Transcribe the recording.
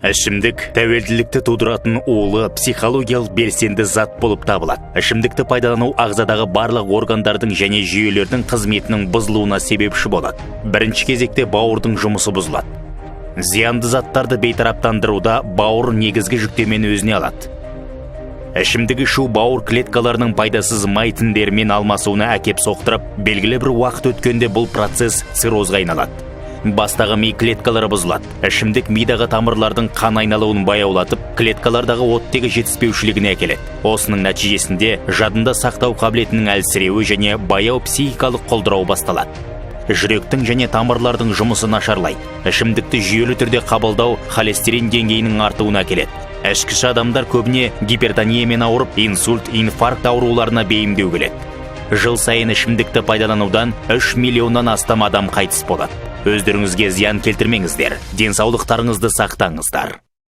Ішімдік тәуелділікті тудыратын улы психологиялық белсенді зат болып табылады. Ішімдікті пайдалану ағзадағы барлық органдардың және жүйелердің қызметінің бұзылуына себепші болады. Бірінші кезекте бауырдың жұмысы бұзылады. Зиянды заттарды бейтараптандыруда бауыр негізгі жүктемені өзіне алады. Ішімдік ішу бауыр клеткаларының пайдасыз май тіндерімен алмасуына әкеп соқтырып, белгілі бір уақыт өткенде бұл процесс циррозға айналады. Бастағы ми клеткалары бұзылады. Ішімдік мидағы тамырлардың қан айналуын баяулатып, клеткалардағы оттегі жетіспеушілігіне әкеледі. Осының нәтижесінде жадында сақтау қабілетінің әлсіреуі және баяу психикалық құлдырау басталады. Жүректің және тамырлардың жұмысы нашарлайды. Ішімдікті жүйелі түрде қабылдау холестерин деңгейінің артуына әкеледі. Ішкіш адамдар көбіне гипертониямен ауырып, инсульт, инфаркт ауруларына бейімдеу келеді. Жыл сайын ішімдікті пайдаланудан 3 миллионнан астам адам қайтыс болады. Өздеріңізге зиян келтірмеңіздер, денсаулықтарыңызды сақтаңыздар.